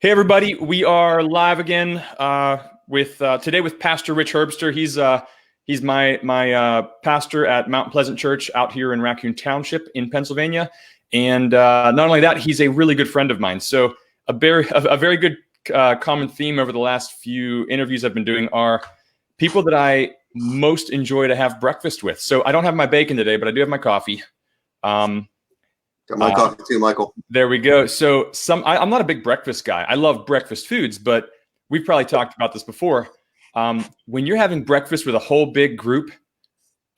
Hey everybody, we are live again with today with Pastor Rich Herbster. He's my pastor at Mount Pleasant Church out here in Raccoon Township in Pennsylvania, and not only that, he's a really good friend of mine. So a very good common theme over the last few interviews I've been doing are people that I most enjoy to have breakfast with. So I don't have my bacon today, but I do have my coffee. Got my coffee too, Michael. There we go. So I'm not a big breakfast guy. I love breakfast foods, but we've probably talked about this before. When you're having breakfast with a whole big group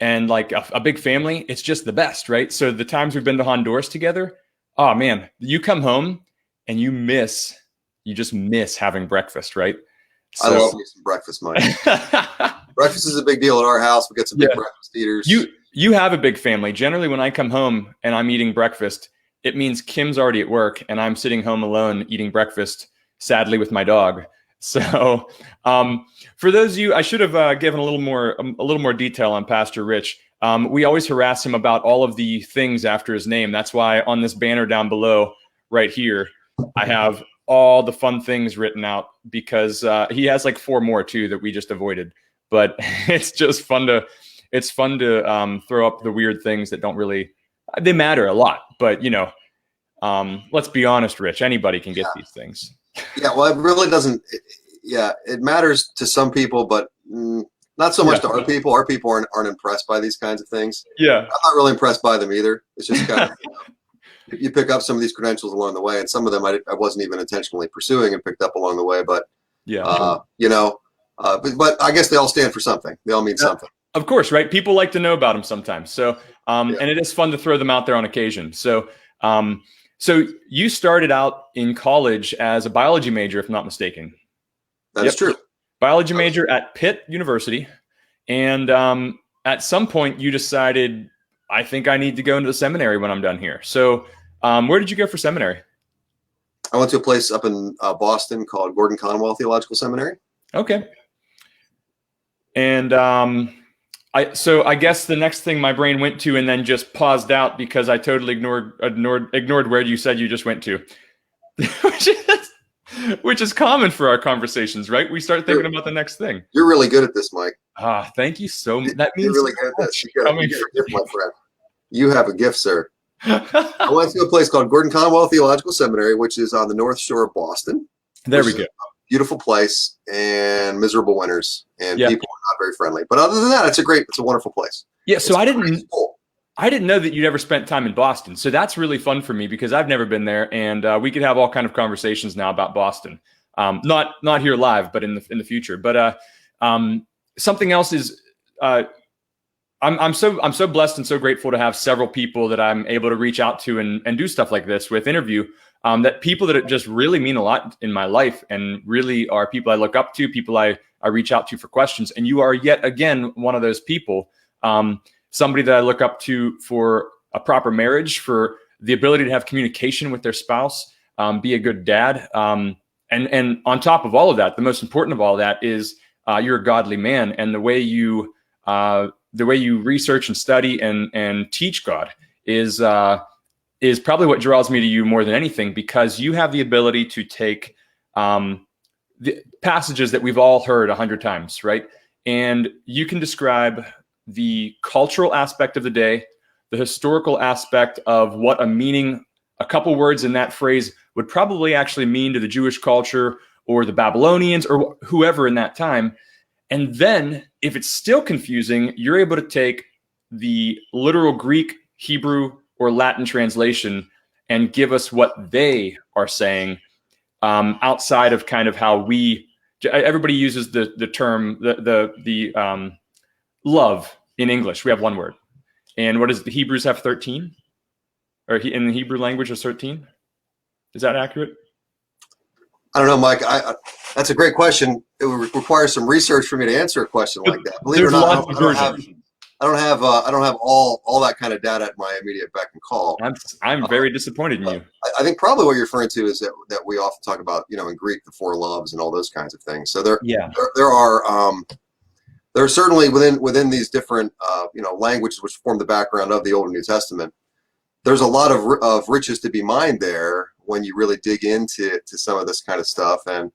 and like a big family, it's just the best, right? So the times we've been to Honduras together, oh man, you come home and you just miss having breakfast, right? So, I love me some breakfast, Mike. Breakfast is a big deal at our house. We get some big breakfast eaters. You have a big family. Generally, when I come home and I'm eating breakfast, it means Kim's already at work and I'm sitting home alone eating breakfast, sadly, with my dog. So for those of you, I should have given a little more detail on Pastor Rich. We always harass him about all of the things after his name. That's why on this banner down below right here, I have all the fun things written out because he has like 4 more too that we just avoided. But it's just fun to throw up the weird things that don't really, they matter a lot, but let's be honest, Rich, anybody can get these things. Yeah. Well, it really doesn't. It matters to some people, but not so much to our people. Our people aren't impressed by these kinds of things. Yeah. I'm not really impressed by them either. It's just kind of, you pick up some of these credentials along the way, and some of them I wasn't even intentionally pursuing and picked up along the way, but but I guess they all stand for something. They all mean something. Of course, right? People like to know about them sometimes. So, and it is fun to throw them out there on occasion. So, so you started out in college as a biology major, if not mistaken. That's true. Biology major at Pitt University. And at some point you decided, I think I need to go into the seminary when I'm done here. So where did you go for seminary? I went to a place up in Boston called Gordon Conwell Theological Seminary. Okay. And so I guess the next thing my brain went to and then just paused out because I totally ignored where you said you just went to, which is common for our conversations, right? We start thinking about the next thing. You're really good at this, Mike. Thank you so much. That means you're really good at this. You got a gift, my friend. You have a gift, sir. I went to a place called Gordon Conwell Theological Seminary, which is on the North Shore of Boston. There we go. Beautiful place and miserable winters and people are not very friendly. But other than that, it's a wonderful place. Yeah. So I didn't know that you'd ever spent time in Boston. So that's really fun for me because I've never been there, and we could have all kind of conversations now about Boston. Not here live, but in the future. But something else is I'm so blessed and so grateful to have several people that I'm able to reach out to and do stuff like this with interview. That people that just really mean a lot in my life and really are people I look up to, people I reach out to for questions. And you are yet again one of those people, somebody that I look up to for a proper marriage, for the ability to have communication with their spouse, be a good dad. And on top of all of that, the most important of all that is you're a godly man, and the way you research and study and teach God is probably what draws me to you more than anything, because you have the ability to take the passages that we've all heard 100 times, right? And you can describe the cultural aspect of the day, the historical aspect of what a couple words in that phrase would probably actually mean to the Jewish culture or the Babylonians or whoever in that time. And then if it's still confusing, you're able to take the literal Greek, Hebrew, or Latin translation and give us what they are saying outside of kind of how everybody uses the term, the love in English. We have one word. And what is the Hebrews have 13? Or in the Hebrew language is 13? Is that accurate? I don't know, Mike. That's a great question. It would require some research for me to answer a question like that. Believe it or not, I don't have all that kind of data at my immediate beck and call. I'm very disappointed in you. I think probably what you're referring to is that we often talk about, in Greek, the 4 loves and all those kinds of things. So there are certainly within these different languages which form the background of the Old and New Testament, there's a lot of riches to be mined there when you really dig into some of this kind of stuff. And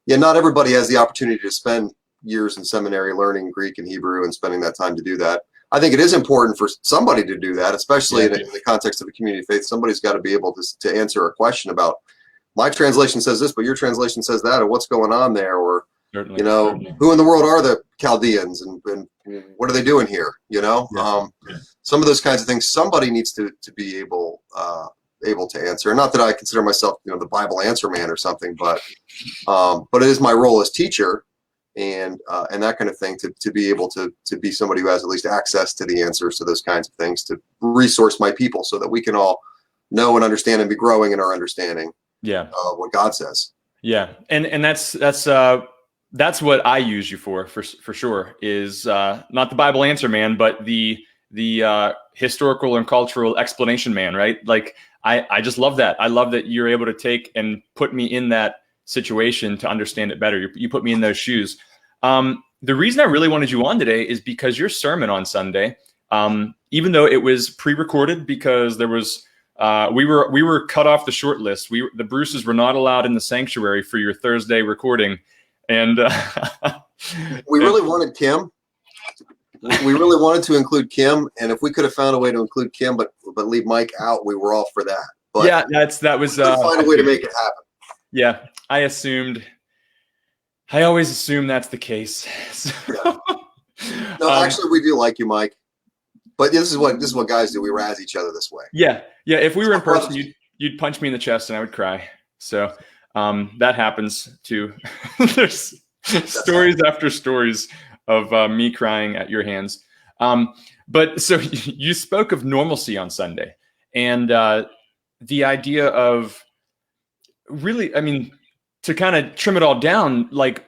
yeah, not everybody has the opportunity to spend years in seminary learning Greek and Hebrew and spending that time to do that. I think it is important for somebody to do that, especially in the context of a community of faith. Somebody's got to be able to answer a question about, my translation says this, but your translation says that, or what's going on there, or Certainly, you know, certainly. who in the world are the Chaldeans, and what are they doing here? You know, some of those kinds of things somebody needs to be able to answer. Not that I consider myself, you know, the Bible answer man or something, but it is my role as teacher and that kind of thing to be able to be somebody who has at least access to the answers to those kinds of things, to resource my people so that we can all know and understand and be growing in our understanding. Yeah, what God says. Yeah, and that's what I use you for sure. Is not the Bible answer man, but the historical and cultural explanation man, right? Like I just love that. I love that you're able to take and put me in that situation to understand it better. You put me in those shoes. The reason I really wanted you on today is because your sermon on Sunday, even though it was pre-recorded because there was. We were cut off the short list. The Bruces were not allowed in the sanctuary for your Thursday recording, and we really wanted Kim. We really wanted to include Kim, and if we could have found a way to include Kim, but leave Mike out, we were all for that. But yeah, that was find a way to make it happen. Yeah, I always assume that's the case. So, no, actually, we do like you, Mike. But this is what guys do. We razz each other this way. Yeah. If we were in person, you'd punch me in the chest and I would cry. So that happens too. There's stories after stories of me crying at your hands. But so you spoke of normalcy on Sunday, and the idea of really, I mean, to kind of trim it all down, like,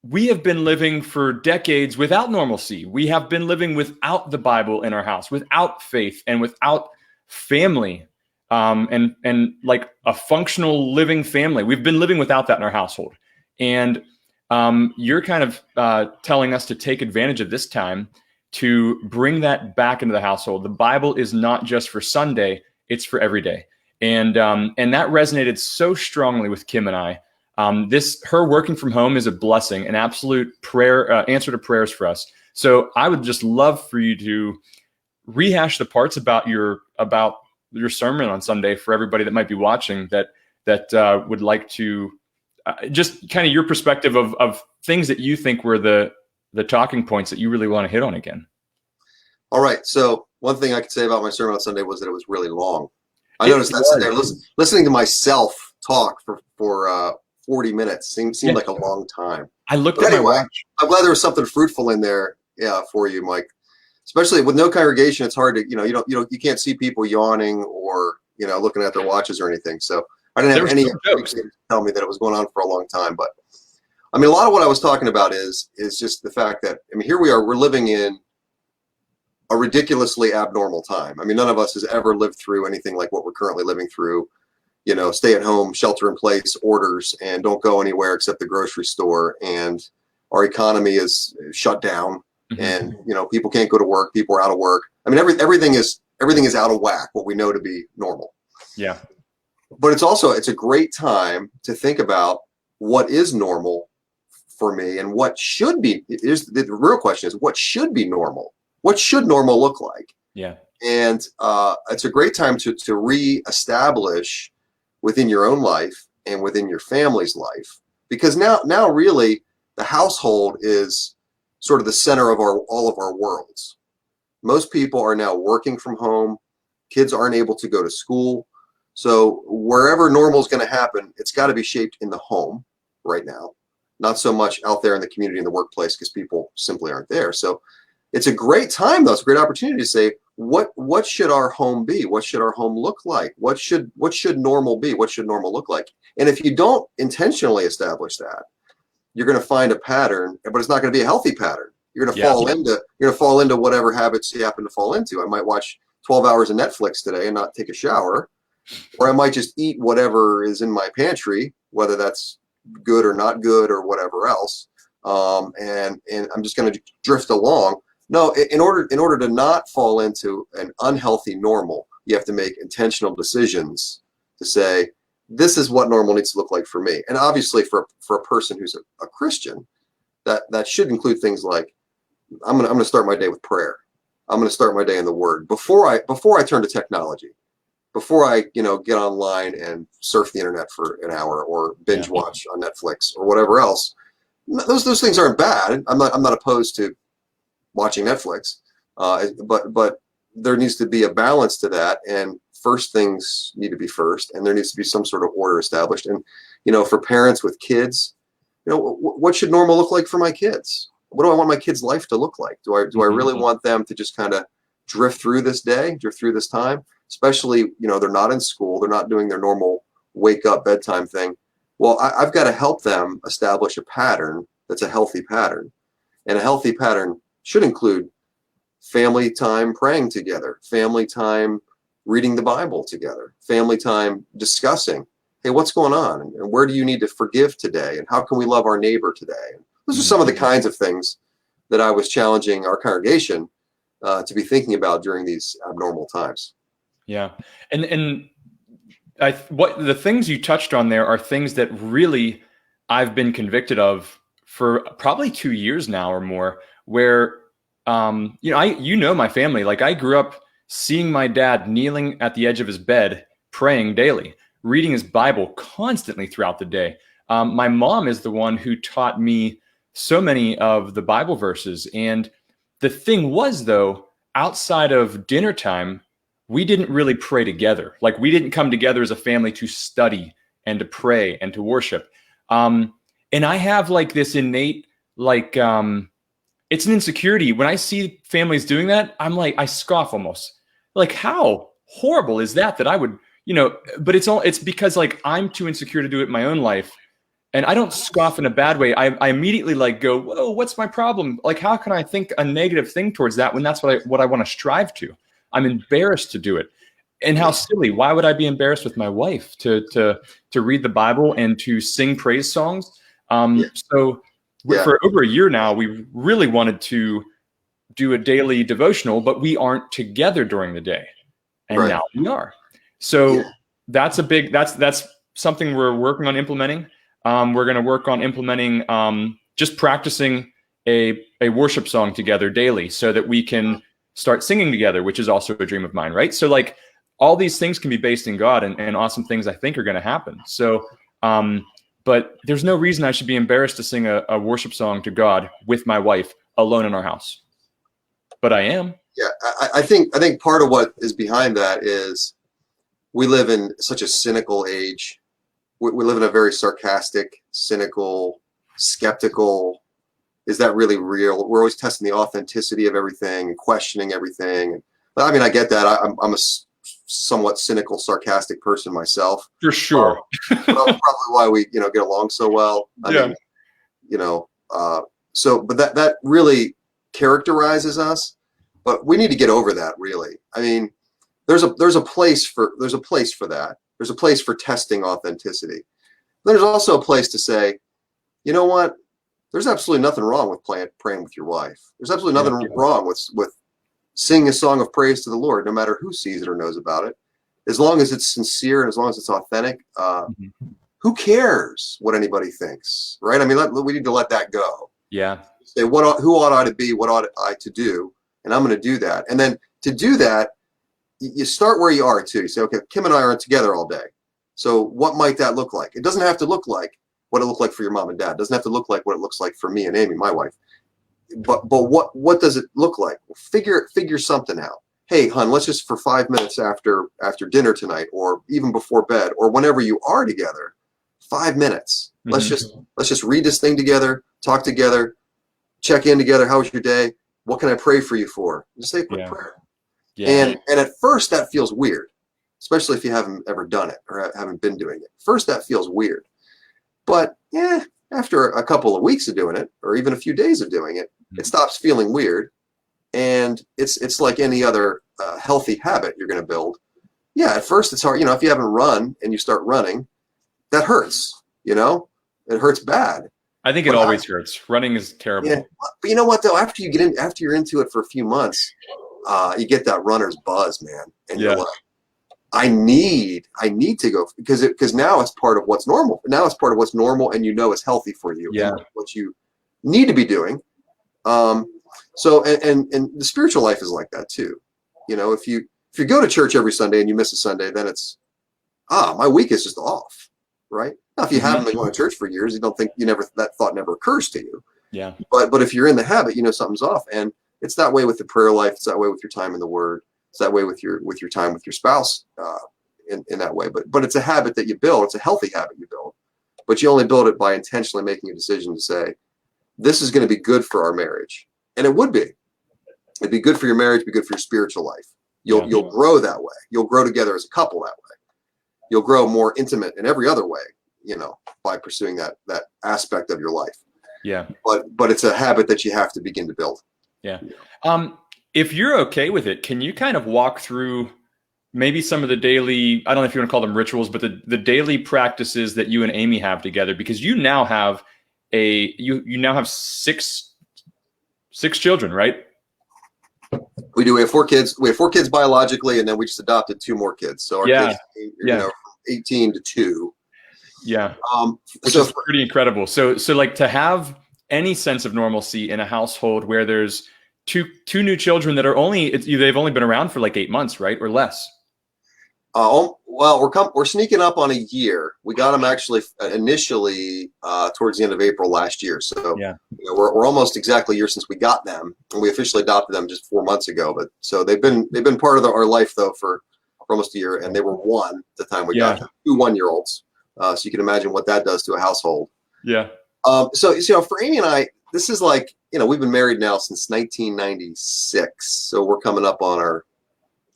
we have been living for decades without normalcy. We have been living without the Bible in our house, without faith, and without family, and like a functional living family. We've been living without that in our household. And you're kind of telling us to take advantage of this time to bring that back into the household. The Bible is not just for Sunday, it's for every day. And that resonated so strongly with Kim and I. Her working from home is a blessing, an absolute prayer, answer to prayers for us. So I would just love for you to rehash the parts about your sermon on Sunday for everybody that might be watching that would like to just kind of your perspective of things that you think were the talking points that you really want to hit on again. All right. So one thing I could say about my sermon on Sunday was that it was really long. I noticed that Sunday, listening to myself talk for 40 minutes seemed like a long time. I looked at my watch. I'm glad there was something fruitful in there, for you, Mike. Especially with no congregation, it's hard to, you can't see people yawning or, looking at their watches or anything. So I didn't have any to tell me that it was going on for a long time. But I mean, a lot of what I was talking about is just the fact that, I mean, here we are, we're living in a ridiculously abnormal time. I mean, none of us has ever lived through anything like what we're currently living through. Stay at home, shelter in place orders, and don't go anywhere except the grocery store. And our economy is shut down, and people can't go to work. People are out of work. I mean, everything is out of whack. What we know to be normal. Yeah. But it's a great time to think about what is normal for me and what should be. The real question is, what should be normal? What should normal look like? Yeah. And it's a great time to reestablish within your own life and within your family's life, because now really the household is sort of the center of all of our worlds. Most people are now working from home. Kids aren't able to go to school. So wherever normal is going to happen, it's got to be shaped in the home right now, not so much out there in the community, in the workplace, because people simply aren't there. So it's a great time, though. It's a great opportunity to say, what should our home be? What should our home look like? What should normal be? What should normal look like? And if you don't intentionally establish that, you're going to find a pattern, but it's not going to be a healthy pattern. You're going to fall into whatever habits you happen to fall into. I might watch 12 hours of Netflix today and not take a shower, or I might just eat whatever is in my pantry, whether that's good or not good or whatever else. And I'm just going to drift along. No, in order to not fall into an unhealthy normal, you have to make intentional decisions to say, this is what normal needs to look like for me. And obviously for a person who's a Christian, that should include things like, I'm gonna start my day with prayer. I'm gonna start my day in the Word before I turn to technology, before I get online and surf the internet for an hour or binge watch on Netflix or whatever else. Those things aren't bad. I'm not opposed to watching Netflix, but there needs to be a balance to that, and first things need to be first, and there needs to be some sort of order established. And for parents with kids, what should normal look like for my kids? What do I want my kids' life to look like? Do I really want them to just kind of drift through this day, drift through this time? Especially, they're not in school, they're not doing their normal wake up bedtime thing. Well, I've got to help them establish a pattern that's a healthy pattern. And a healthy pattern should include family time praying together, family time reading the Bible together, family time discussing, hey, what's going on? And where do you need to forgive today? And how can we love our neighbor today? And those are some of the kinds of things that I was challenging our congregation to be thinking about during these abnormal times. Yeah. And what the things you touched on there are things that really I've been convicted of for probably 2 years now or more, where, my family, like I grew up seeing my dad kneeling at the edge of his bed, praying daily, reading his Bible constantly throughout the day. My mom is the one who taught me so many of the Bible verses. And the thing was, though, outside of dinner time, we didn't really pray together. Like we didn't come together as a family to study and to pray and to worship. And I have like this innate, it's an insecurity. When I see families doing that, I'm like, I scoff almost. Like, how horrible is that I would, but it's because like I'm too insecure to do it in my own life. And I don't scoff in a bad way. I immediately go, whoa, what's my problem? Like, how can I think a negative thing towards that when that's what I want to strive to? I'm embarrassed to do it. And how silly. Why would I be embarrassed with my wife to read the Bible and to sing praise songs? So for over a year now, we really wanted to do a daily devotional, but we aren't together during the day. And now we are. So that's something we're working on implementing. We're going to work on implementing just practicing a worship song together daily so that we can start singing together, which is also a dream of mine, right? So like all these things can be based in God, and awesome things I think are going to happen. So, but there's no reason I should be embarrassed to sing a worship song to God with my wife alone in our house. But I am. Yeah, I think part of what is behind that is we live in such a cynical age. We live in a very sarcastic, cynical, skeptical. Is that really real? We're always testing the authenticity of everything and questioning everything. But I mean, I get that. I'm a somewhat cynical, sarcastic person myself. For sure. Probably why we, get along so well. I mean, but that really characterizes us. But we need to get over that, really. I mean, there's a place for that. There's a place for testing authenticity. There's also a place to say, you know what? There's absolutely nothing wrong with praying with your wife. There's absolutely nothing wrong with singing a song of praise to the Lord, no matter who sees it or knows about it. As long as it's sincere and as long as it's authentic, who cares what anybody thinks, right? I mean, we need to let that go. Yeah. Say, who ought I to be? What ought I to do? And I'm going to do that. And then to do that, you start where you are too. You say, okay, Kim and I aren't together all day. So what might that look like? It doesn't have to look like what it looked like for your mom and dad. It doesn't have to look like what it looks like for me and Amy, my wife. But what does it look like? Well, figure something out. Hey, hon, let's just for 5 minutes after dinner tonight, or even before bed, or whenever you are together, 5 minutes. Let's just read this thing together, talk together, check in together. How was your day? What can I pray for you for? Just say a quick prayer. Yeah. And at first that feels weird, especially if you haven't ever done it or haven't been doing it. First that feels weird. But after a couple of weeks of doing it, or even a few days of doing it, it stops feeling weird. And it's like any other healthy habit you're going to build. Yeah, at first it's hard. If you haven't run and you start running, that hurts. It hurts bad. I think it always hurts. Running is terrible. Yeah, but you know what though? After you're into it for a few months, you get that runner's buzz, man. And you're like, I need to go because now it's part of what's normal. Now it's part of what's normal and is healthy for you. Yeah. And what you need to be doing. So and the spiritual life is like that too. If you go to church every Sunday and you miss a Sunday, then it's my week is just off, right? Now, if you haven't been going to church for years, that thought never occurs to you. Yeah. But if you're in the habit, something's off, and it's that way with the prayer life. It's that way with your time in the Word. It's that way with your time with your spouse in that way. But it's a habit that you build. It's a healthy habit you build. But you only build it by intentionally making a decision to say, this is going to be good for our marriage. And it would be. It'd be good for your marriage, be good for your spiritual life. You'll grow that way. You'll grow together as a couple that way. You'll grow more intimate in every other way, by pursuing that aspect of your life. Yeah. But it's a habit that you have to begin to build. Yeah. If you're okay with it, can you kind of walk through maybe some of the daily, I don't know if you want to call them rituals, but the daily practices that you and Amy have together, because you now have you now have six children, right? We do. We have 4 kids. We have 4 kids biologically, and then we just adopted 2 more kids. So our kids, 18 to 2. Yeah. Which is pretty incredible. So like to have any sense of normalcy in a household where there's two new children that are they've only been around for like 8 months, right? Or less. Well, we're sneaking up on a year. We got them actually initially towards the end of April last year. So we're almost exactly a year since we got them, and we officially adopted them just 4 months ago. But so they've been part of our life though for almost a year, and they were 1 at the time we got them, 2 1-year-olds. So you can imagine what that does to a household. Yeah. So for Amy and I, this is like we've been married now since 1996. So we're coming up on our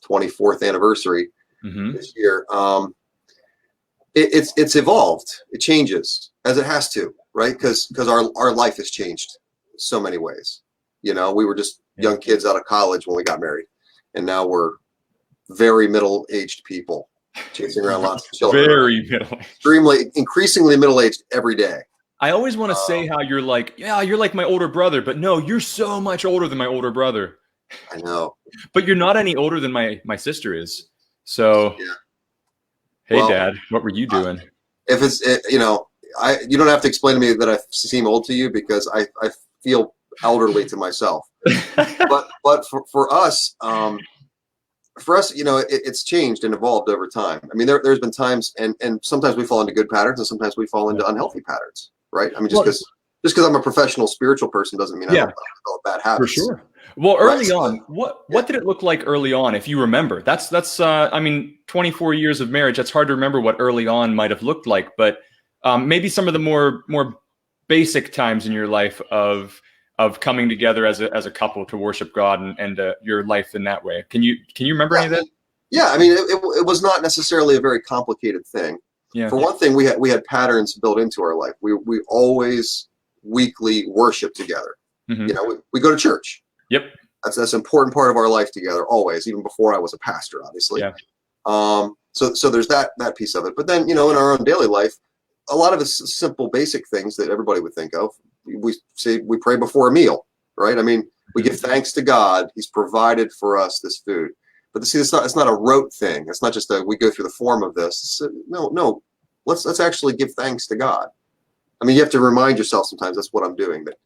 24th anniversary. This year. It's evolved. It changes as it has to, right? Because our life has changed so many ways. We were just young kids out of college when we got married, and now we're very middle-aged people chasing around lots of children. Very middle-aged. Increasingly middle-aged every day. I always want to say how you're like my older brother, but no, you're so much older than my older brother. I know. But you're not any older than my sister is. So, hey, Dad, what were you doing? If it's, you don't have to explain to me that I seem old to you, because I feel elderly to myself. but for us, it's changed and evolved over time. I mean, there's been times, and sometimes we fall into good patterns, and sometimes we fall into unhealthy patterns, right? I mean, just because I'm a professional spiritual person doesn't mean I don't develop bad habits. For sure. Well, early on, what did it look like early on, if you remember? That's 24 years of marriage. That's hard to remember what early on might have looked like, but maybe some of the more basic times in your life of coming together as a couple to worship God and your life in that way. Can you remember any of that? Yeah, I mean, it was not necessarily a very complicated thing. Yeah. For one thing, we had patterns built into our life. We always weekly worship together. We go to church. Yep. That's an important part of our life together, always, even before I was a pastor, obviously. Yeah. So there's that piece of it. But then, in our own daily life, a lot of it's simple, basic things that everybody would think of. We pray before a meal, right? I mean, we give thanks to God. He's provided for us this food. But see, it's not a rote thing. It's not just we go through the form of this. No. Let's actually give thanks to God. I mean, you have to remind yourself sometimes that's what I'm doing. That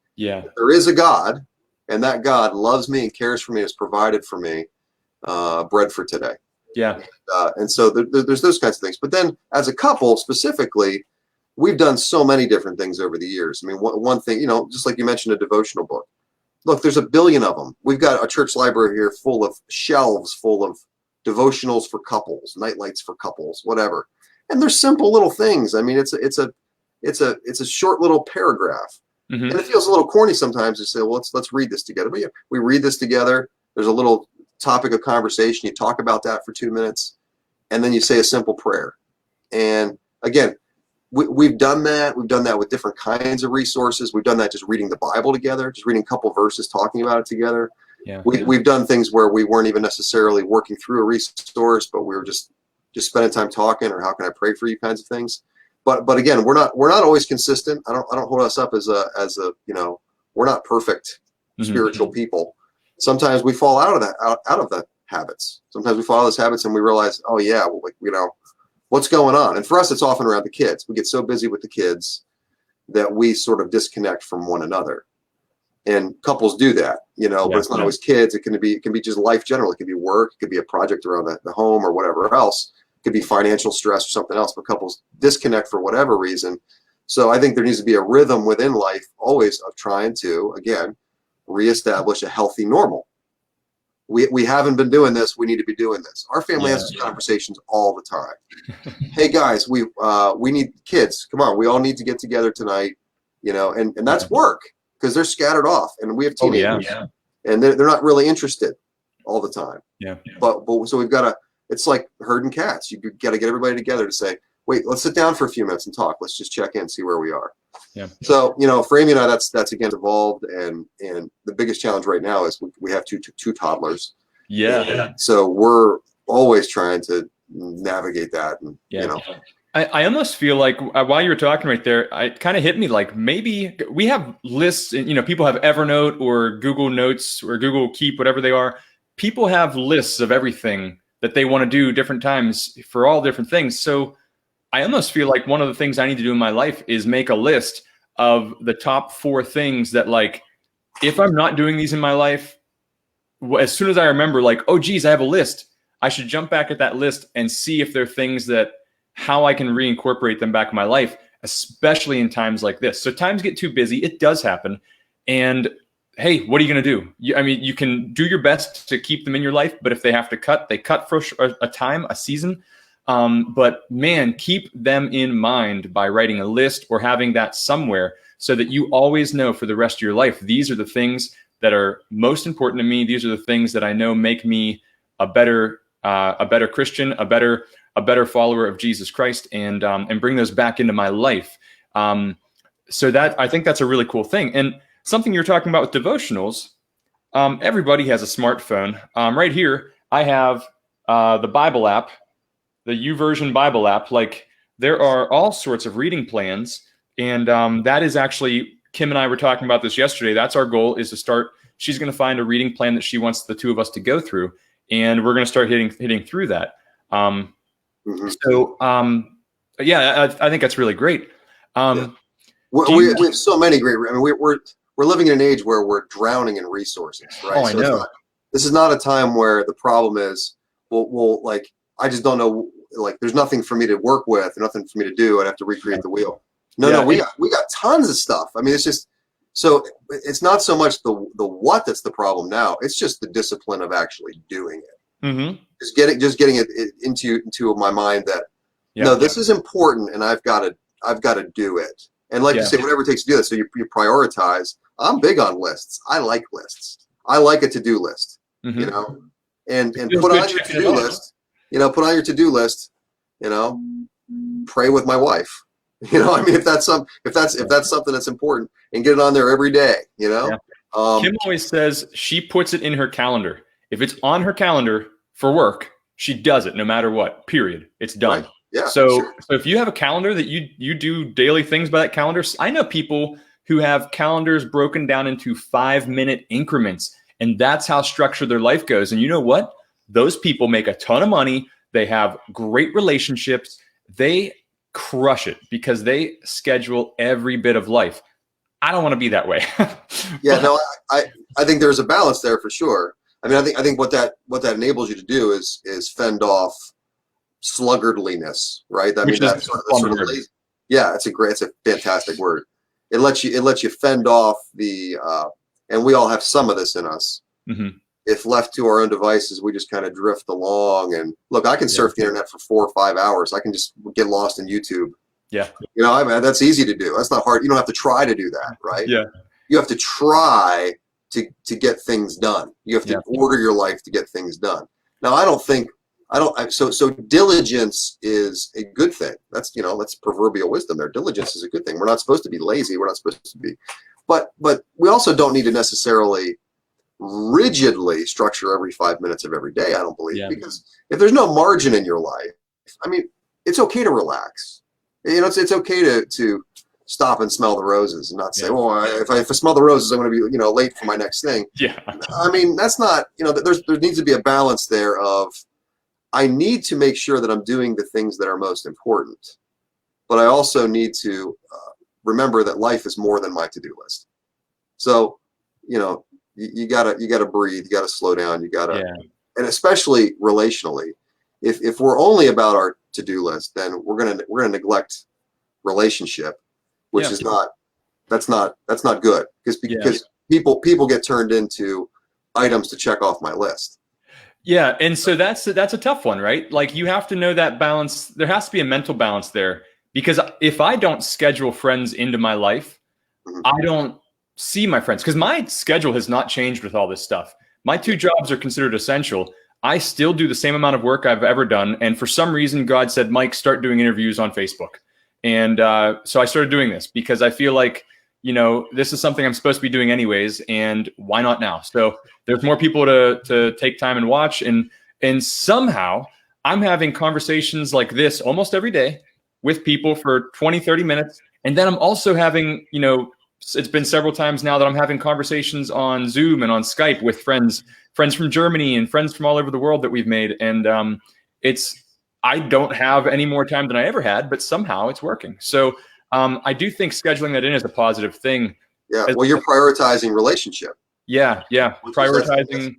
there is a God. And that God loves me and cares for me, has provided for me bread for today. Yeah. And so there's those kinds of things. But then as a couple specifically, we've done so many different things over the years. I mean, one thing, just like you mentioned, a devotional book. Look, there's 1 billion of them. We've got a church library here full of shelves full of devotionals for couples, nightlights for couples, whatever. And they're simple little things. I mean, it's a short little paragraph. And it feels a little corny sometimes to say, well, let's read this together. But we read this together. There's a little topic of conversation. You talk about that for 2 minutes, and then you say a simple prayer. And again, we've done that. We've done that with different kinds of resources. We've done that just reading the Bible together, just reading a couple verses, talking about it together. Yeah. We've done things where we weren't even necessarily working through a resource, but we were just spending time talking, or how can I pray for you kinds of things. But again, we're not always consistent. I don't hold us up as a we're not perfect spiritual people. Sometimes we fall out of that habits. Sometimes we follow those habits and we realize, oh yeah, well, like, what's going on? And for us, it's often around the kids. We get so busy with the kids that we sort of disconnect from one another. And couples do that, but it's not always kids. It can be just life generally. It could be work. It could be a project around the home or whatever else. It could be financial stress or something else, but couples disconnect for whatever reason. So I think there needs to be a rhythm within life always of trying to, again, reestablish a healthy normal. We haven't been doing this. We need to be doing this. Our family has these conversations all the time. Hey guys, we need kids. Come on, we all need to get together tonight, and that's work. Because they're scattered off, and we have teenagers, and they're not really interested all the time. But so we've got to. It's like herding cats. You got to get everybody together to say, wait, let's sit down for a few minutes and talk. Let's just check in, see where we are. So for Amy and I, that's again evolved, and the biggest challenge right now is we have two toddlers. So we're always trying to navigate that, and I almost feel like while you were talking right there, it kind of hit me like maybe we have lists, people have Evernote or Google Notes or Google Keep, whatever they are. People have lists of everything that they want to do different times for all different things. So I almost feel like one of the things I need to do in my life is make a list of the top 4 things that, like, if I'm not doing these in my life, as soon as I remember, like, oh, geez, I have a list, I should jump back at that list and see if there are things that how I can reincorporate them back in my life, especially in times like this. So times get too busy. It does happen. And hey, what are you going to do? You can do your best to keep them in your life, but if they have to cut, they cut for a time, a season. But man, keep them in mind by writing a list or having that somewhere so that you always know for the rest of your life, these are the things that are most important to me. These are the things that I know make me a better Christian, a better follower of Jesus Christ, and bring those back into my life. So that, I think that's a really cool thing. And something you're talking about with devotionals, everybody has a smartphone. Right here, I have the Bible app, the YouVersion Bible app. Like, there are all sorts of reading plans. And that is actually, Kim and I were talking about this yesterday. That's our goal, is to start, she's going to find a reading plan that she wants the two of us to go through. And we're going to start hitting through that. So, I think that's really great. We have so many great. I mean, we're living in an age where we're drowning in resources, right? Oh, I know. This is not a time where the problem is, well, like, I just don't know. Like, there's nothing for me to work with, nothing for me to do. I'd have to recreate the wheel. No, we got tons of stuff. I mean, it's just, so it's not so much the what that's the problem now. It's just the discipline of actually doing it. Just getting it into my mind that this is important, and I've got to do it. And like you say, whatever it takes to do that. So you prioritize. I'm big on lists. I like lists. I like a to-do list. And put on your to-do list. Put on your to-do list. Pray with my wife. I mean, if that's something that's important, and get it on there every day. Kim always says she puts it in her calendar. If it's on her calendar for work, she does it no matter what. Period. It's done. Right. Yeah. So if you have a calendar that you do daily things by that calendar, I know people who have calendars broken down into 5-minute increments, and that's how structured their life goes. And you know what? Those people make a ton of money. They have great relationships. They crush it because they schedule every bit of life. I don't want to be that way. I think there's a balance there for sure. I mean, I think what that enables you to do is fend off sluggardliness, right? I mean, that's sort of lazy. Yeah, it's a fantastic word. It lets you fend off and we all have some of this in us. If left to our own devices, we just kind of drift along. And look, I can surf the internet for 4 or 5 hours. I can just get lost in YouTube. I mean, that's easy to do. That's not hard. You don't have to try to do that, right? You have to try to get things done. You have to order your life to get things done. Now, so diligence is a good thing. That's proverbial wisdom there. Diligence is a good thing. We're not supposed to be lazy. We're not supposed to be, but we also don't need to necessarily rigidly structure every 5 minutes of every day. I don't believe, because if there's no margin in your life, I mean, it's okay to relax. It's okay to stop and smell the roses and not say, Yeah. well, if I smell the roses, I'm going to be, late for my next thing. Yeah. I mean, that's not, there needs to be a balance there of, I need to make sure that I'm doing the things that are most important, but I also need to remember that life is more than my to-do list. So, you gotta breathe, you gotta slow down, you gotta, and especially relationally, if we're only about our to-do list, then we're gonna neglect relationship, which is that's not good, because people get turned into items to check off my list. Yeah, and so that's a tough one, right? Like, you have to know that balance. There has to be a mental balance there, because if I don't schedule friends into my life, I don't see my friends, because my schedule has not changed with all this stuff. My 2 jobs are considered essential. I still do the same amount of work I've ever done, and for some reason, God said, Mike, start doing interviews on Facebook. And so I started doing this because I feel like, this is something I'm supposed to be doing anyways, and why not now? So there's more people to take time and watch, and somehow I'm having conversations like this almost every day with people for 20, 30 minutes. And then I'm also having, it's been several times now that I'm having conversations on Zoom and on Skype with friends from Germany and friends from all over the world that we've made. And I don't have any more time than I ever had, but somehow it's working. So I do think scheduling that in is a positive thing. Yeah. Well, you're prioritizing relationship. Yeah. Prioritizing.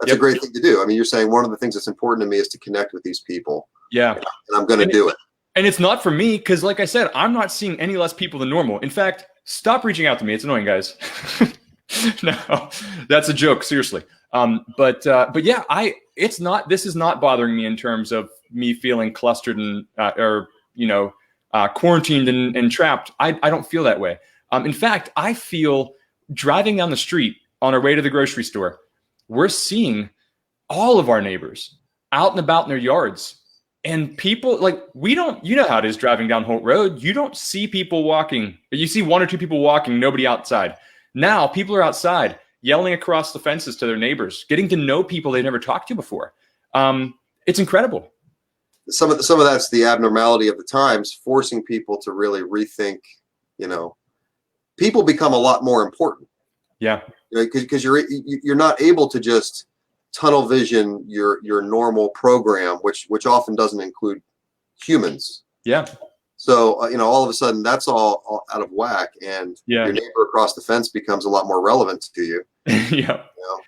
That's a great thing to do. I mean, you're saying one of the things that's important to me is to connect with these people. Yeah. And I'm going to do it. And it's not for me, because like I said, I'm not seeing any less people than normal. In fact, stop reaching out to me. It's annoying, guys. No, that's a joke. Seriously. But yeah, this is not bothering me in terms of me feeling clustered and, quarantined and trapped. I don't feel that way. In fact, I feel driving down the street on our way to the grocery store, we're seeing all of our neighbors out and about in their yards. And people, like, you know how it is driving down Holt Road. You don't see people walking. You see 1 or 2 people walking, nobody outside. Now people are outside yelling across the fences to their neighbors, getting to know people they never talked to before. It's incredible. Some of that's the abnormality of the times, forcing people to really rethink. People become a lot more important. Yeah, because you're not able to just tunnel vision your normal program, which often doesn't include humans. Yeah. So all of a sudden that's all out of whack, and your neighbor across the fence becomes a lot more relevant to you. Yeah.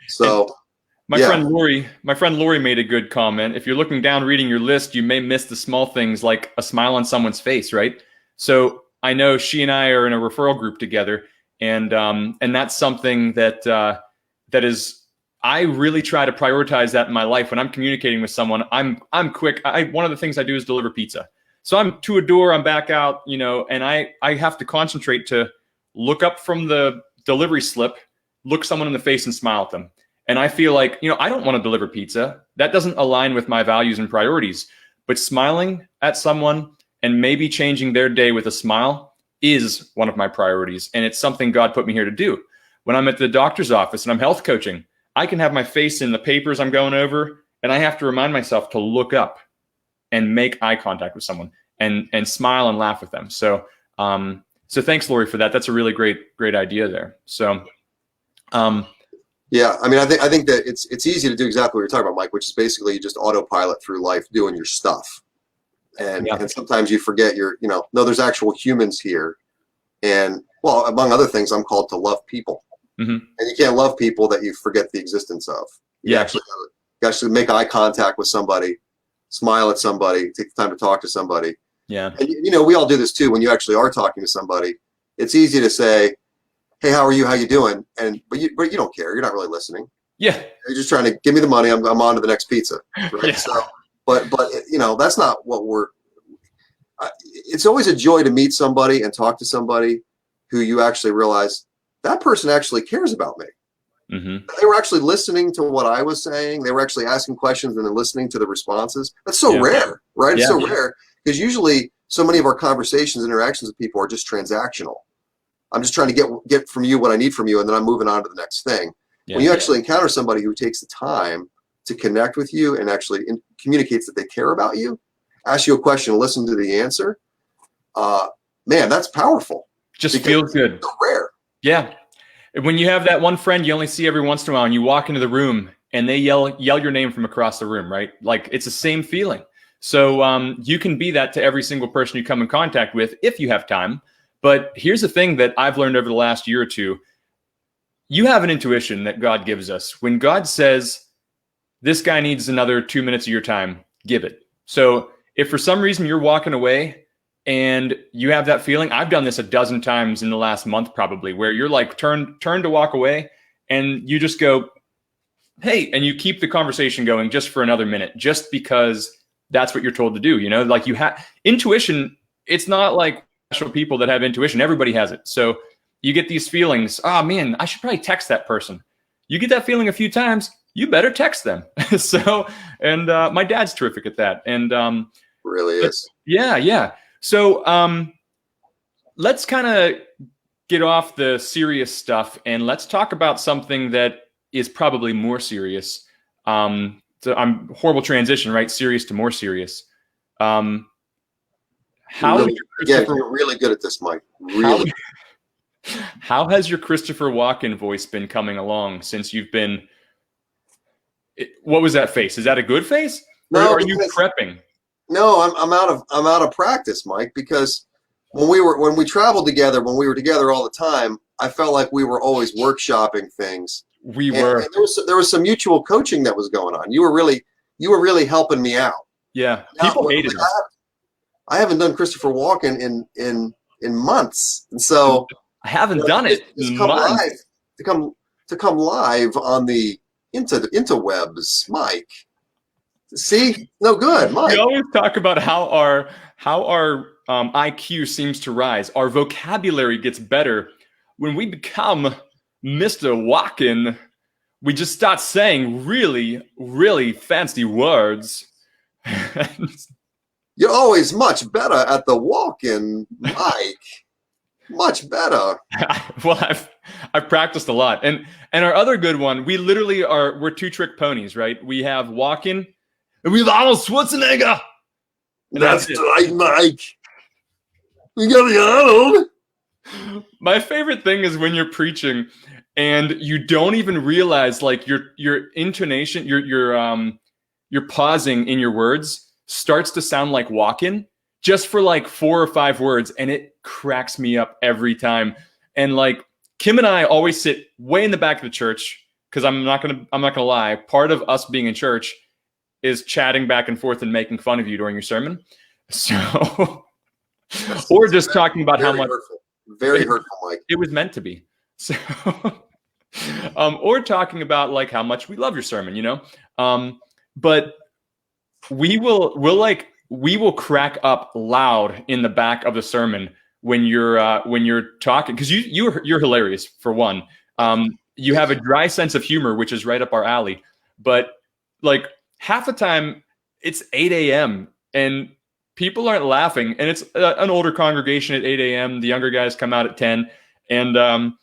So. My friend Lori made a good comment. If you're looking down reading your list, you may miss the small things like a smile on someone's face, right? So I know she and I are in a referral group together, and that's something that is, I really try to prioritize that in my life. When I'm communicating with someone, I'm quick. One of the things I do is deliver pizza. So I'm to a door, I'm back out, and I have to concentrate to look up from the delivery slip, look someone in the face and smile at them. And I feel like, I don't want to deliver pizza. That doesn't align with my values and priorities. But smiling at someone and maybe changing their day with a smile is one of my priorities. And it's something God put me here to do. When I'm at the doctor's office and I'm health coaching, I can have my face in the papers I'm going over, and I have to remind myself to look up and make eye contact with someone and smile and laugh with them. So thanks, Lori, for that. That's a really great idea there. So, yeah, I mean, I think that it's easy to do exactly what you're talking about, Mike, which is basically you just autopilot through life doing your stuff. And sometimes you forget no, there's actual humans here. And, well, among other things, I'm called to love people. Mm-hmm. And you can't love people that you forget the existence of. You actually make eye contact with somebody, smile at somebody, take the time to talk to somebody. Yeah. And, we all do this too. When you actually are talking to somebody, it's easy to say, hey, how are you? How you doing? But you don't care. You're not really listening. Yeah. You're just trying to give me the money. I'm on to the next pizza. Right. Yeah. So, but that's not what it's always a joy to meet somebody and talk to somebody who you actually realize that person actually cares about me. Mm-hmm. They were actually listening to what I was saying. They were actually asking questions and then listening to the responses. That's so rare, right? It's so rare, because usually so many of our conversations, interactions with people are just transactional. I'm just trying to get from you what I need from you, and then I'm moving on to the next thing. Yeah. When you actually encounter somebody who takes the time to connect with you and actually communicates that they care about you, ask you a question, listen to the answer, man, that's powerful. Just feels good. It's rare. Yeah. When you have that one friend you only see every once in a while, and you walk into the room and they yell your name from across the room, right? Like, it's the same feeling. So you can be that to every single person you come in contact with if you have time. But here's the thing that I've learned over the last year or two. You have an intuition that God gives us. When God says, this guy needs another 2 minutes of your time, give it. So if for some reason you're walking away and you have that feeling, I've done this a dozen times in the last month probably, where you're like turn to walk away and you just go, hey, and you keep the conversation going just for another minute, just because that's what you're told to do. You know, like you have intuition. It's not like special people that have intuition. Everybody has it. So you get these feelings. Oh man, I should probably text that person. You get that feeling a few times, you better text them. So, and my dad's terrific at that. And really is. Yeah. So let's kind of get off the serious stuff and let's talk about something that is probably more serious. So I'm horrible transition, right? Serious to more serious. How you're really good at this, Mike. Really. How has your Christopher Walkin voice been coming along since you've been? What was that face? Is that a good face? No, or are you prepping? No, I'm out of practice, Mike. Because when we traveled together, when we were together all the time, I felt like we were always workshopping things. We were. And there was some mutual coaching that was going on. You were really helping me out. Yeah, people hated it. I haven't done Christopher Walkin in months, and so. I haven't done it. To come live on the interwebs, Mike. See, no good, Mike. We always talk about how our IQ seems to rise. Our vocabulary gets better when we become Mr. Walkin. We just start saying really, really fancy words. You're always much better at the walk-in, Mike. Much better. Well, I've practiced a lot, and our other good one, we literally we're two trick ponies, right? We have Walkin, and we have Arnold Swartzenager. That's right, Mike. We got the Arnold. My favorite thing is when you're preaching, and you don't even realize, like your intonation, your pausing in your words starts to sound like Walkin. Just for like 4 or 5 words, and it cracks me up every time. And like Kim and I always sit way in the back of the church because I'm not gonna lie. Part of us being in church is chatting back and forth and making fun of you during your sermon. So, or just talking about how much very hurtful, Mike. It was meant to be. So, or talking about like how much we love your sermon, you know. But we will crack up loud in the back of the sermon when you're talking, because you're hilarious for one. You have a dry sense of humor, which is right up our alley. But like half the time, it's 8 a.m. and people aren't laughing, and it's an older congregation at 8 a.m. The younger guys come out at 10, and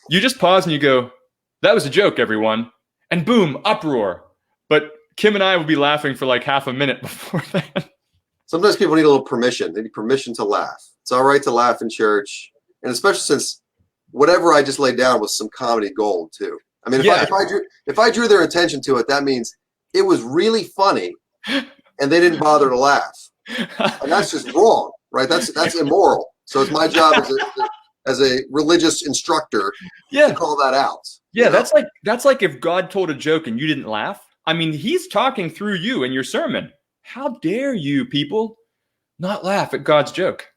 you just pause and you go, "That was a joke, everyone," and boom, uproar. But Kim and I will be laughing for like half a minute before that. Sometimes people need a little permission. They need permission to laugh. It's all right to laugh in church, and especially since whatever I just laid down was some comedy gold too. I mean, if I drew their attention to it, that means it was really funny, and they didn't bother to laugh. And that's just wrong, right? That's immoral. So it's my job as a religious instructor to call that out. Yeah, that's like if God told a joke and you didn't laugh. I mean, he's talking through you in your sermon. How dare you people not laugh at God's joke?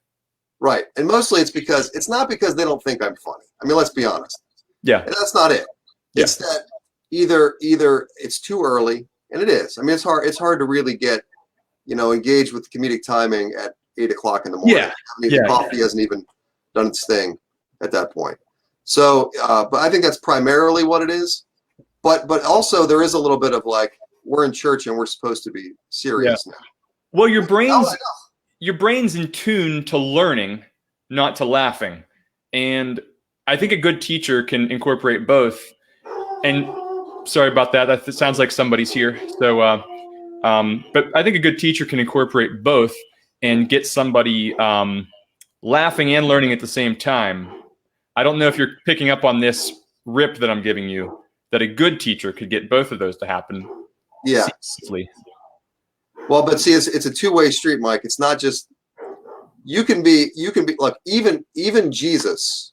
Right. And mostly it's not because they don't think I'm funny. I mean, let's be honest. Yeah. And that's not it. Yeah. It's that either it's too early, and it is. I mean, it's hard to really get, engaged with comedic timing at 8 o'clock in the morning. Yeah. I mean, the coffee hasn't even done its thing at that point. So, but I think that's primarily what it is. But also there is a little bit of like, we're in church and we're supposed to be serious now. Well, your brain's in tune to learning, not to laughing. And I think a good teacher can incorporate both. And sorry about that. That sounds like somebody's here. So, but I think a good teacher can incorporate both and get somebody laughing and learning at the same time. I don't know if you're picking up on this rip that I'm giving you, that a good teacher could get both of those to happen. Yeah. Seamlessly. Well, but see, it's a two-way street, Mike. It's not just you can be like even Jesus,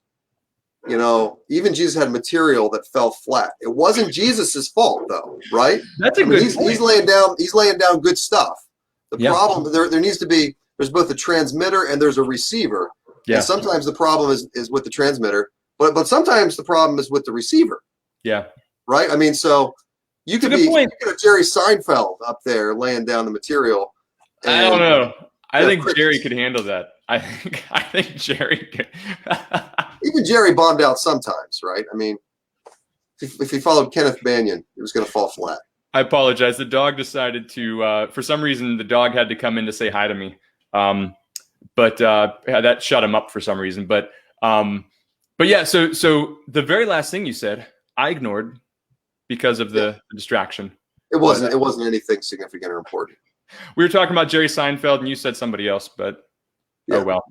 even Jesus had material that fell flat. It wasn't Jesus's fault though, right? That's a good point. He's laying down good stuff. The problem there needs to be, there's both a transmitter and there's a receiver. Yeah. And sometimes the problem is with the transmitter, but sometimes the problem is with the receiver. Yeah. Right? I mean, so you could be Jerry Seinfeld up there laying down the material. I don't know. I think Jerry could handle that. I think Jerry could. Even Jerry bombed out sometimes, right? I mean, if he followed Kenneth Banyan, it was going to fall flat. I apologize. The dog decided to, for some reason, the dog had to come in to say hi to me. But that shut him up for some reason. But yeah, so the very last thing you said, I ignored because of the distraction. It wasn't anything significant or important. We were talking about Jerry Seinfeld, and you said somebody else, but oh well.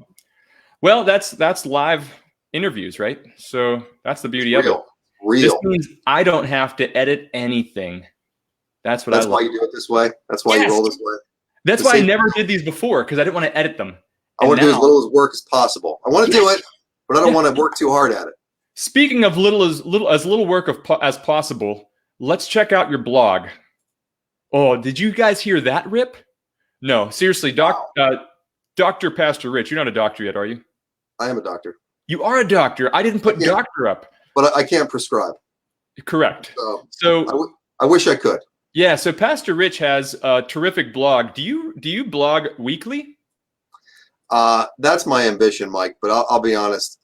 Well, that's live interviews, right? So that's the beauty of it. This means I don't have to edit anything. That's why you do it this way. That's why you roll this way. That's why I never did these before, because I didn't want to edit them. I want to do as little as work as possible. I want to do it, but I don't want to work too hard at it. Speaking of little work as possible, let's check out your blog. Oh, did you guys hear that rip? No, seriously, Dr. Pastor Rich, you're not a doctor yet, are you? I am a doctor. You are a doctor. I didn't put doctor up. But I can't prescribe. Correct. So I wish I could. Yeah, so Pastor Rich has a terrific blog. Do you blog weekly? That's my ambition, Mike, but I'll be honest.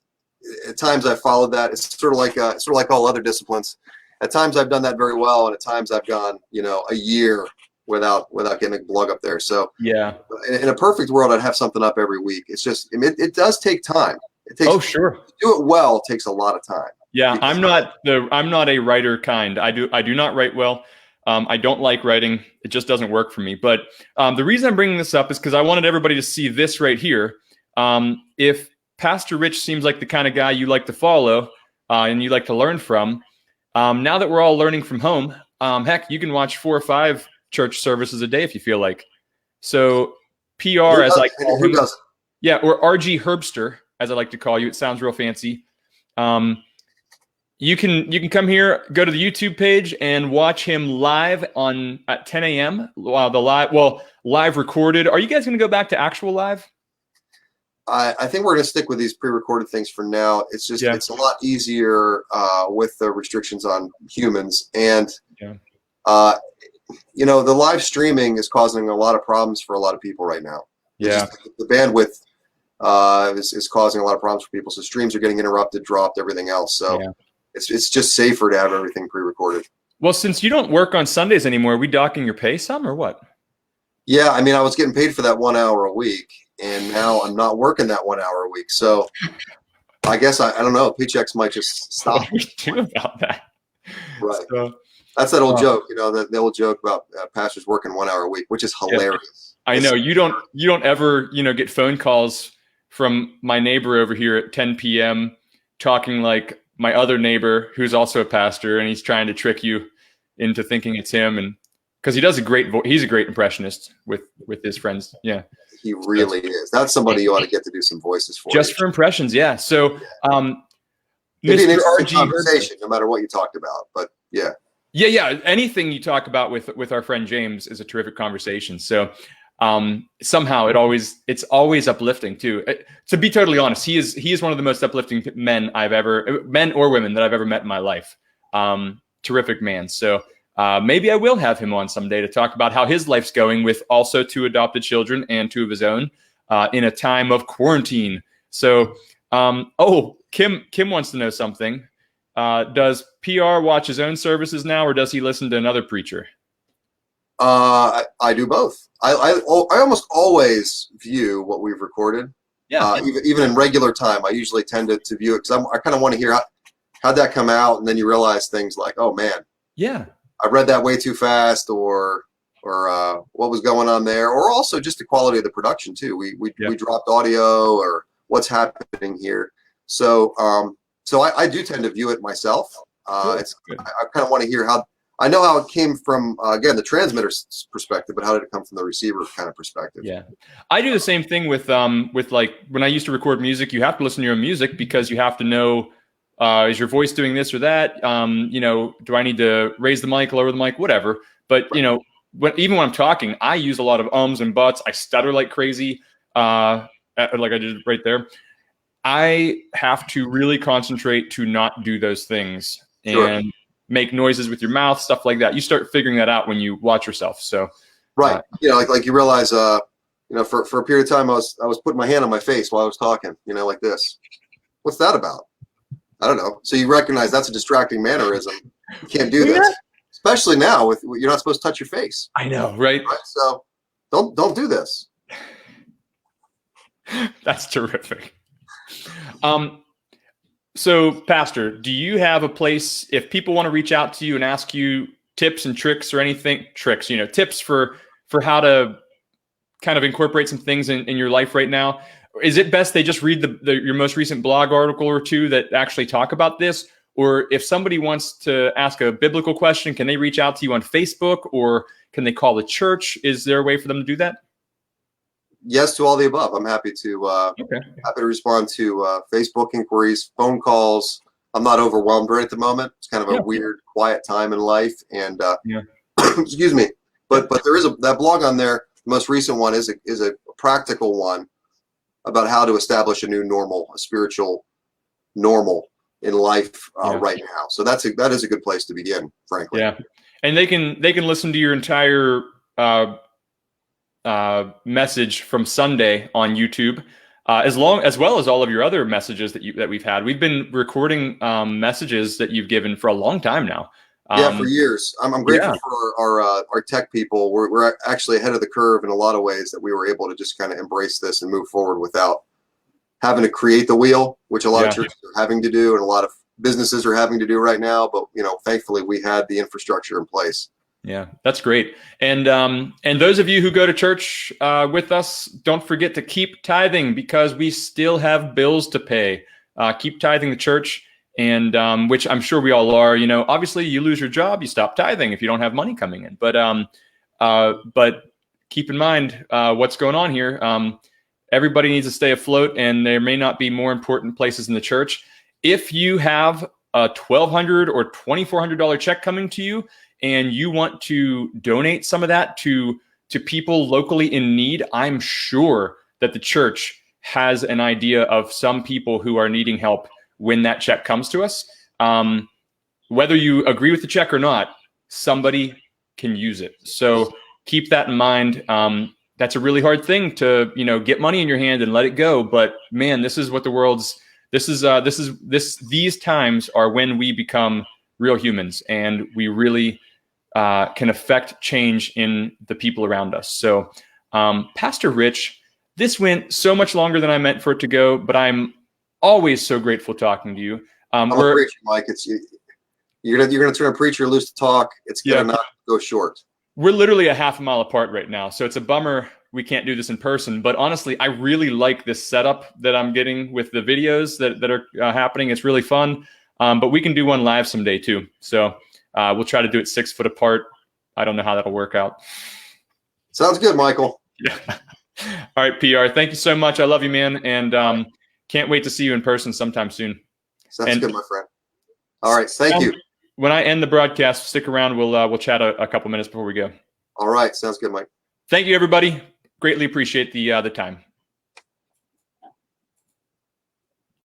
At times I followed that. It's sort of like all other disciplines. At times I've done that very well, and at times I've gone, a year without getting a blog up there. So yeah, in a perfect world, I'd have something up every week. It's just it does take time. It takes sure. To do it well takes a lot of time. Yeah, I'm not a writer kind. I do not write well. I don't like writing. It just doesn't work for me. But the reason I'm bringing this up is because I wanted everybody to see this right here. If Pastor Rich seems like the kind of guy you like to follow and you like to learn from, now that we're all learning from home, heck, you can watch 4 or 5 church services a day if you feel like. So PR, as I call him, or RG Herbster, as I like to call you. It sounds real fancy. You can come here, go to the YouTube page, and watch him live at 10 a.m. Live recorded. Are you guys going to go back to actual live? I think we're going to stick with these pre-recorded things for now. It's just it's a lot easier with the restrictions on humans, and the live streaming is causing a lot of problems for a lot of people right now. The bandwidth is causing a lot of problems for people. So streams are getting interrupted, dropped, everything else. So it's just safer to have everything pre-recorded. Well, since you don't work on Sundays anymore, are we docking your pay some or what? Yeah, I mean, I was getting paid for that 1 hour a week, and now I'm not working that 1 hour a week. So I guess I don't know. Paychecks might just stop. What do we do about that? Right. So, that's that old joke, the old joke about pastors working 1 hour a week, which is hilarious. I know you don't ever get phone calls from my neighbor over here at 10 p.m. talking like my other neighbor who's also a pastor, and he's trying to trick you into thinking it's him, and because he does he's a great impressionist with his friends. Yeah, he really is. That's somebody you ought to get to do some voices for. Just for impressions, yeah. So, maybe an interesting conversation, no matter what you talked about. But yeah. Anything you talk about with our friend James is a terrific conversation. So, somehow it's always uplifting too. To be totally honest, he is one of the most uplifting men or women that I've ever met in my life. Terrific man. So. Maybe I will have him on someday to talk about how his life's going with also 2 adopted children and 2 of his own in a time of quarantine. So, Kim wants to know something. Does PR watch his own services now, or does he listen to another preacher? I do both. I almost always view what we've recorded. Yeah. Even in regular time, I usually tend to view it because I kind of want to hear how'd that come out, and then you realize things like, oh man. Yeah. I read that way too fast, or what was going on there, or also just the quality of the production too. We dropped audio, or what's happening here. So I do tend to view it myself. I kind of want to hear how. I know how it came from, again, the transmitter's perspective, but how did it come from the receiver kind of perspective? Yeah, I do the same thing with like when I used to record music. You have to listen to your own music because you have to know, is your voice doing this or that? You know, do I need to raise the mic, lower the mic, whatever. But you know, even when I'm talking, I use a lot of ums and buts. I stutter like crazy, like I did right there. I have to really concentrate to not do those things and make noises with your mouth, stuff like that. You start figuring that out when you watch yourself. So, you know, like you realize, you know, for a period of time, I was putting my hand on my face while I was talking, you know, like this. What's that about? I don't know. So you recognize that's a distracting mannerism. You can't do this, especially now with you're not supposed to touch your face. I know, right? So don't do this. That's terrific. So, Pastor, do you have a place if people want to reach out to you and ask you tips and tricks or anything, tricks, you know, tips for how to kind of incorporate some things in your life right now? Is it best they just read your most recent blog article or two that actually talk about this? Or if somebody wants to ask a biblical question, can they reach out to you on Facebook or can they call the church? Is there a way for them to do that? Yes to all the above. I'm happy to respond to Facebook inquiries, phone calls. I'm not overwhelmed right at the moment. It's kind of a weird, quiet time in life, and excuse me. But there is that blog on there. The most recent one is a practical one about how to establish a new normal, a spiritual normal in life right now. So that is a good place to begin, frankly. Yeah, and they can listen to your entire message from Sunday on YouTube, as well as all of your other messages that we've had. We've been recording messages that you've given for a long time now. For years. I'm grateful for our tech people. We're actually ahead of the curve in a lot of ways that we were able to just kind of embrace this and move forward without having to create the wheel, which a lot of churches are having to do and a lot of businesses are having to do right now. But you know, thankfully we had the infrastructure in place. Yeah, that's great. And those of you who go to church with us, don't forget to keep tithing because we still have bills to pay. Keep tithing the church, and which I'm sure we all are. You know, obviously you lose your job, you stop tithing if you don't have money coming in. But keep in mind what's going on here. Everybody needs to stay afloat, and there may not be more important places in the church. If you have a $1,200 or $2,400 check coming to you, and you want to donate some of that to people locally in need, I'm sure that the church has an idea of some people who are needing help when that check comes to us. Whether you agree with the check or not, somebody can use it. So keep that in mind. That's a really hard thing to, you know, get money in your hand and let it go. But man, this is what the world's, these times are when we become real humans and we really can affect change in the people around us. So, Pastor Rich, this went so much longer than I meant for it to go, but I'm always so grateful talking to you. I'm a preacher, Mike. You're gonna turn a preacher loose to talk. It's gonna not go short. We're literally a half a mile apart right now, so it's a bummer we can't do this in person. But honestly, I really like this setup that I'm getting with the videos that are happening. It's really fun. But we can do one live someday too. So we'll try to do it 6 foot apart. I don't know how that'll work out. Sounds good, Michael. Yeah. All right, PR. Thank you so much. I love you, man. And can't wait to see you in person sometime soon. Sounds good, my friend. All right. Thank you. When I end the broadcast, stick around. We'll chat a couple minutes before we go. All right. Sounds good, Mike. Thank you, everybody. Greatly appreciate the time.